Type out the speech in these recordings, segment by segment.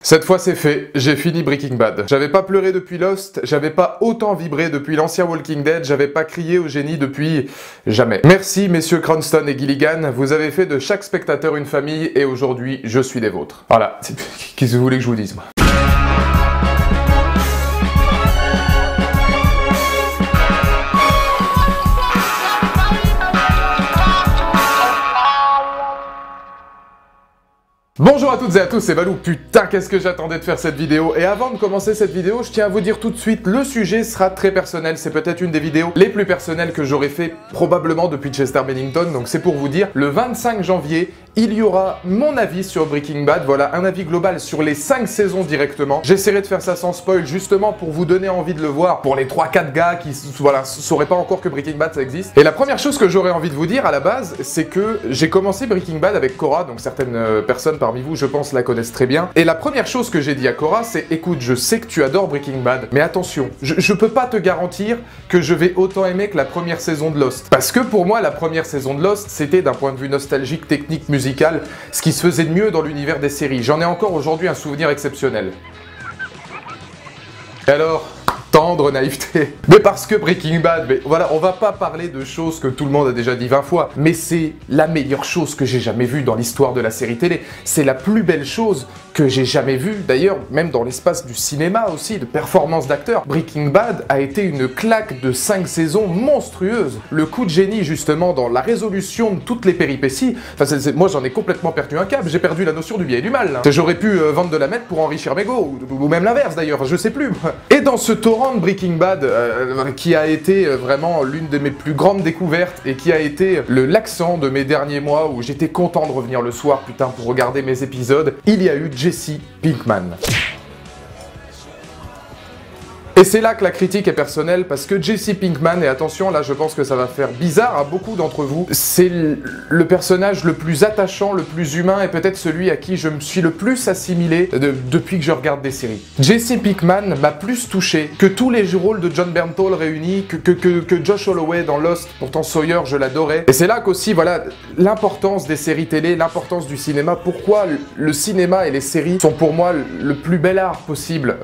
Cette fois c'est fait, j'ai fini Breaking Bad. J'avais pas pleuré depuis Lost, j'avais pas autant vibré depuis l'ancien Walking Dead, j'avais pas crié au génie depuis jamais. Merci messieurs Cranston et Gilligan, vous avez fait de chaque spectateur une famille et aujourd'hui je suis des vôtres. Voilà, qu'est-ce que vous voulez que je vous dise moi ? Bonjour à toutes et à tous, c'est Valou. Putain, qu'est-ce que j'attendais de faire cette vidéo. Et avant de commencer cette vidéo, je tiens à vous dire tout de suite, le sujet sera très personnel. C'est peut-être une des vidéos les plus personnelles que j'aurais fait probablement depuis Chester Bennington. Donc c'est pour vous dire, le 25 janvier, il y aura mon avis sur Breaking Bad. Voilà, un avis global sur les 5 saisons directement. J'essaierai de faire ça sans spoil, justement pour vous donner envie de le voir. Pour les 3-4 gars qui, voilà, sauraient pas encore que Breaking Bad ça existe. Et la première chose que j'aurais envie de vous dire à la base, c'est que j'ai commencé Breaking Bad avec Cora. Donc certaines personnes parmi vous, je pense, la connaissent très bien. Et la première chose que j'ai dit à Cora, c'est écoute, je sais que tu adores Breaking Bad, mais attention, je peux pas te garantir que je vais autant aimer que la première saison de Lost. Parce que pour moi, la première saison de Lost, c'était d'un point de vue nostalgique, technique, musical, ce qui se faisait de mieux dans l'univers des séries. J'en ai encore aujourd'hui un souvenir exceptionnel. Et alors ? Tendre naïveté. Mais parce que Breaking Bad, mais voilà, on va pas parler de choses que tout le monde a déjà dit 20 fois, mais c'est la meilleure chose que j'ai jamais vue dans l'histoire de la série télé. C'est la plus belle chose que j'ai jamais vue, d'ailleurs, même dans l'espace du cinéma aussi, de performance d'acteurs. Breaking Bad a été une claque de 5 saisons monstrueuse. Le coup de génie, justement, dans la résolution de toutes les péripéties, enfin, moi j'en ai complètement perdu un câble, j'ai perdu la notion du bien et du mal. J'aurais pu vendre de la meth pour enrichir mes go, ou même l'inverse d'ailleurs, je sais plus. Et dans ce torrent de Breaking Bad, qui a été vraiment l'une de mes plus grandes découvertes et qui a été l'accent de mes derniers mois où j'étais content de revenir le soir, putain, pour regarder mes épisodes, il y a eu Jesse Pinkman. Et c'est là que la critique est personnelle, parce que Jesse Pinkman, et attention, là je pense que ça va faire bizarre à beaucoup d'entre vous, c'est le personnage le plus attachant, le plus humain, et peut-être celui à qui je me suis le plus assimilé depuis que je regarde des séries. Jesse Pinkman m'a plus touché que tous les rôles de Jon Bernthal réunis, que Josh Holloway dans Lost, pourtant Sawyer, je l'adorais. Et c'est là qu'aussi, voilà, l'importance des séries télé, l'importance du cinéma, pourquoi le cinéma et les séries sont pour moi le plus bel art possible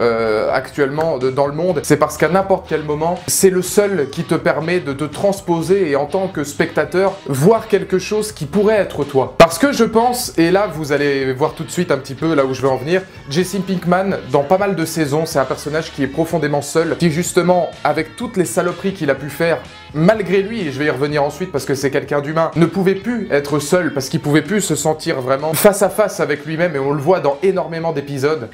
actuellement dans le monde. C'est parce qu'à n'importe quel moment, c'est le seul qui te permet de te transposer et en tant que spectateur, voir quelque chose qui pourrait être toi. Parce que je pense, et là vous allez voir tout de suite un petit peu là où je veux en venir, Jesse Pinkman, dans pas mal de saisons, c'est un personnage qui est profondément seul, qui justement, avec toutes les saloperies qu'il a pu faire, malgré lui, et je vais y revenir ensuite parce que c'est quelqu'un d'humain, ne pouvait plus être seul parce qu'il pouvait plus se sentir vraiment face à face avec lui-même et on le voit dans énormément d'épisodes.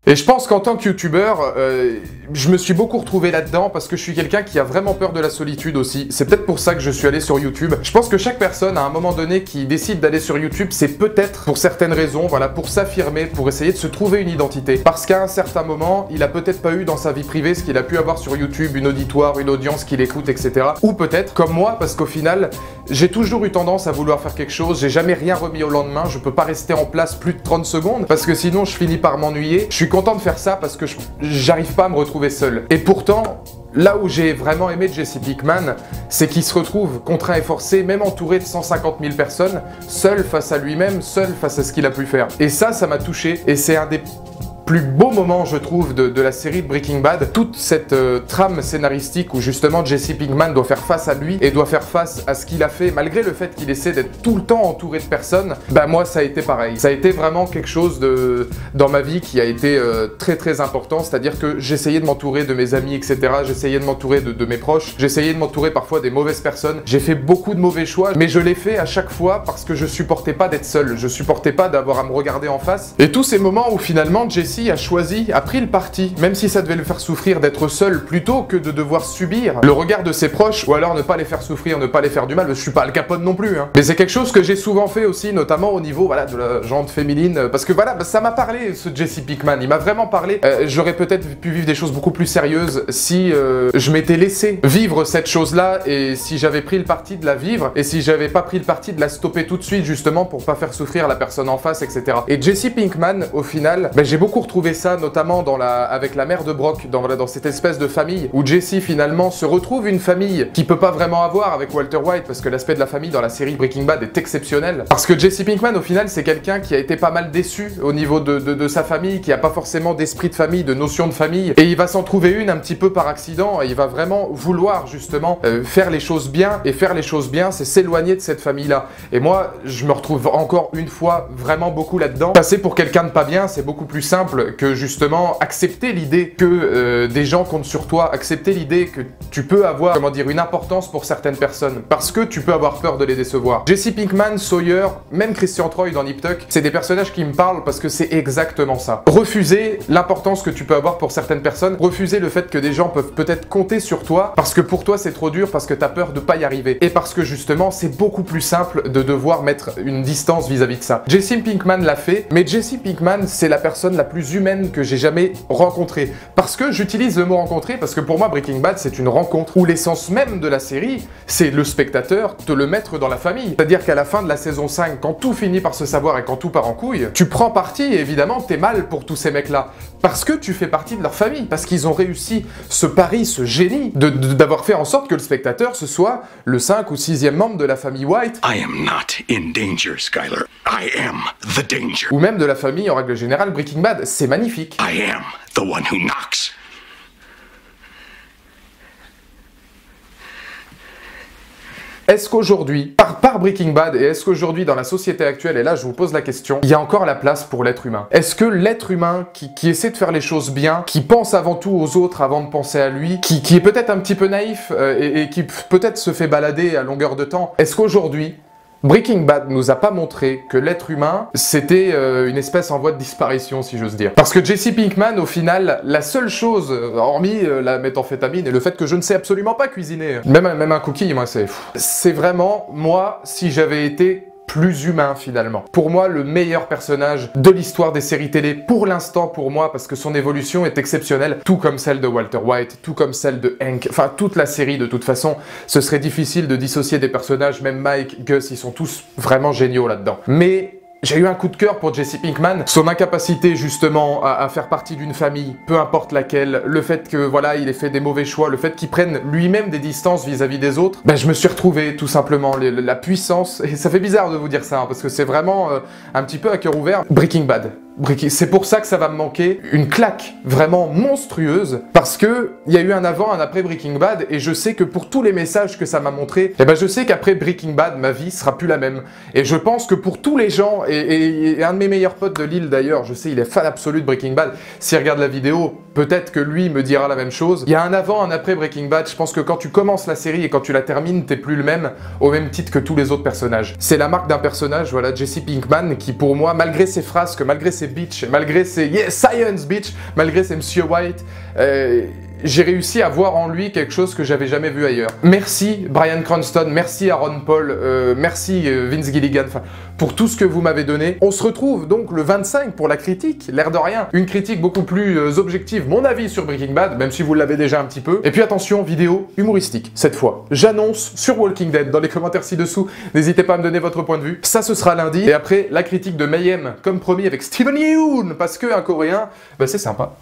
Et je pense qu'en tant que youtubeur, je me suis beaucoup retrouvé là-dedans parce que je suis quelqu'un qui a vraiment peur de la solitude aussi. C'est peut-être pour ça que je suis allé sur YouTube. Je pense que chaque personne, à un moment donné, qui décide d'aller sur YouTube, c'est peut-être pour certaines raisons, voilà, pour s'affirmer, pour essayer de se trouver une identité. Parce qu'à un certain moment, il a peut-être pas eu dans sa vie privée ce qu'il a pu avoir sur YouTube, une auditoire, une audience qui l'écoute, etc. Ou peut-être, comme moi, parce qu'au final, j'ai toujours eu tendance à vouloir faire quelque chose, j'ai jamais rien remis au lendemain, je peux pas rester en place plus de 30 secondes, parce que sinon je finis par m'ennuyer. Je suis content de faire ça parce que j'arrive pas à me retrouver seul. Et pourtant, là où j'ai vraiment aimé Jesse Pinkman, c'est qu'il se retrouve contraint et forcé, même entouré de 150 000 personnes, seul face à lui-même, seul face à ce qu'il a pu faire. Et ça m'a touché, et c'est un des plus beau moment, je trouve, de la série de Breaking Bad. Toute cette trame scénaristique où justement Jesse Pinkman doit faire face à lui et doit faire face à ce qu'il a fait, malgré le fait qu'il essaie d'être tout le temps entouré de personnes, bah moi ça a été pareil. Ça a été vraiment quelque chose dans ma vie qui a été très très important, c'est-à-dire que j'essayais de m'entourer de mes amis, etc. J'essayais de m'entourer de mes proches, j'essayais de m'entourer parfois des mauvaises personnes. J'ai fait beaucoup de mauvais choix, mais je l'ai fait à chaque fois parce que je supportais pas d'être seul, je supportais pas d'avoir à me regarder en face. Et tous ces moments où finalement Jesse Jesse a choisi, a pris le parti, même si ça devait le faire souffrir d'être seul, plutôt que de devoir subir le regard de ses proches, ou alors ne pas les faire souffrir, ne pas les faire du mal. Je suis pas Al Capone non plus, hein. Mais c'est quelque chose que j'ai souvent fait aussi, notamment au niveau, voilà, de la jante féminine, parce que voilà, ça m'a parlé, ce Jesse Pinkman, il m'a vraiment parlé. J'aurais peut-être pu vivre des choses beaucoup plus sérieuses si je m'étais laissé vivre cette chose-là, et si j'avais pris le parti de la vivre, et si j'avais pas pris le parti de la stopper tout de suite, justement, pour pas faire souffrir la personne en face, etc. Et Jesse Pinkman, au final, j'ai beaucoup retrouvé ça, notamment avec la mère de Brock, dans cette espèce de famille, où Jesse, finalement, se retrouve une famille qu'il peut pas vraiment avoir avec Walter White, parce que l'aspect de la famille dans la série Breaking Bad est exceptionnel. Parce que Jesse Pinkman, au final, c'est quelqu'un qui a été pas mal déçu au niveau de sa famille, qui a pas forcément d'esprit de famille, de notion de famille, et il va s'en trouver une un petit peu par accident, et il va vraiment vouloir, justement, faire les choses bien, et faire les choses bien, c'est s'éloigner de cette famille-là. Et moi, je me retrouve encore une fois vraiment beaucoup là-dedans. Passer pour quelqu'un de pas bien, c'est beaucoup plus simple que, justement, accepter l'idée que des gens comptent sur toi, accepter l'idée que tu peux avoir, comment dire, une importance pour certaines personnes, parce que tu peux avoir peur de les décevoir. Jesse Pinkman, Sawyer, même Christian Troy dans Nip Tuck, c'est des personnages qui me parlent parce que c'est exactement ça. Refuser l'importance que tu peux avoir pour certaines personnes, refuser le fait que des gens peuvent peut-être compter sur toi, parce que pour toi c'est trop dur, parce que t'as peur de pas y arriver, et parce que justement c'est beaucoup plus simple de devoir mettre une distance vis-à-vis de ça. Jesse Pinkman l'a fait, mais Jesse Pinkman c'est la personne la plus humaine que j'ai jamais rencontrée. Parce que j'utilise le mot rencontrer, parce que pour moi Breaking Bad c'est une rencontre, où l'essence même de la série, c'est le spectateur te le mettre dans la famille. C'est-à-dire qu'à la fin de la saison 5, quand tout finit par se savoir et quand tout part en couille, tu prends parti et évidemment t'es mal pour tous ces mecs-là. Parce que tu fais partie de leur famille, parce qu'ils ont réussi ce pari, ce génie, d'avoir fait en sorte que le spectateur, ce soit le 5 ou 6e membre de la famille White. I am not in danger, Skyler. I am the danger. Ou même de la famille en règle générale. Breaking Bad, c'est magnifique. I am the one who knocks. Est-ce qu'aujourd'hui, par Breaking Bad, et est-ce qu'aujourd'hui dans la société actuelle, et là je vous pose la question, il y a encore la place pour l'être humain? Est-ce que l'être humain qui essaie de faire les choses bien, qui pense avant tout aux autres avant de penser à lui, qui est peut-être un petit peu naïf et qui peut-être se fait balader à longueur de temps, est-ce qu'aujourd'hui, Breaking Bad nous a pas montré que l'être humain, c'était une espèce en voie de disparition, si j'ose dire. Parce que Jesse Pinkman, au final, la seule chose, hormis la méthamphétamine et le fait que je ne sais absolument pas cuisiner, même un cookie, moi, c'est vraiment, moi, si j'avais été plus humain finalement. Pour moi, le meilleur personnage de l'histoire des séries télé, pour l'instant pour moi, parce que son évolution est exceptionnelle, tout comme celle de Walter White, tout comme celle de Hank, enfin toute la série de toute façon, ce serait difficile de dissocier des personnages, même Mike, Gus, ils sont tous vraiment géniaux là-dedans. Mais j'ai eu un coup de cœur pour Jesse Pinkman, son incapacité justement à faire partie d'une famille, peu importe laquelle, le fait que voilà, il ait fait des mauvais choix, le fait qu'il prenne lui-même des distances vis-à-vis des autres, je me suis retrouvé tout simplement la puissance, et ça fait bizarre de vous dire ça, hein, parce que c'est vraiment un petit peu à cœur ouvert, Breaking Bad. C'est pour ça que ça va me manquer, une claque vraiment monstrueuse, parce que il y a eu un avant, un après Breaking Bad, et je sais que pour tous les messages que ça m'a montré, je sais qu'après Breaking Bad, ma vie sera plus la même. Et je pense que pour tous les gens, et un de mes meilleurs potes de Lille d'ailleurs, je sais, il est fan absolu de Breaking Bad, s'il regarde la vidéo, peut-être que lui me dira la même chose. Il y a un avant, un après Breaking Bad, je pense que quand tu commences la série et quand tu la termines, t'es plus le même, au même titre que tous les autres personnages. C'est la marque d'un personnage, voilà, Jesse Pinkman, qui pour moi, malgré ses frasques, malgré ses bitch, malgré ses yes, science bitch, malgré ses Monsieur White, j'ai réussi à voir en lui quelque chose que j'avais jamais vu ailleurs. Merci Bryan Cranston, merci Aaron Paul, merci Vince Gilligan, pour tout ce que vous m'avez donné. On se retrouve donc le 25 pour la critique, l'air de rien. Une critique beaucoup plus objective, mon avis sur Breaking Bad, même si vous l'avez déjà un petit peu. Et puis attention, vidéo humoristique, cette fois. J'annonce sur Walking Dead, dans les commentaires ci-dessous, n'hésitez pas à me donner votre point de vue. Ça, ce sera lundi. Et après, la critique de Mayhem, comme promis, avec Steven Yeun, parce que un coréen, c'est sympa.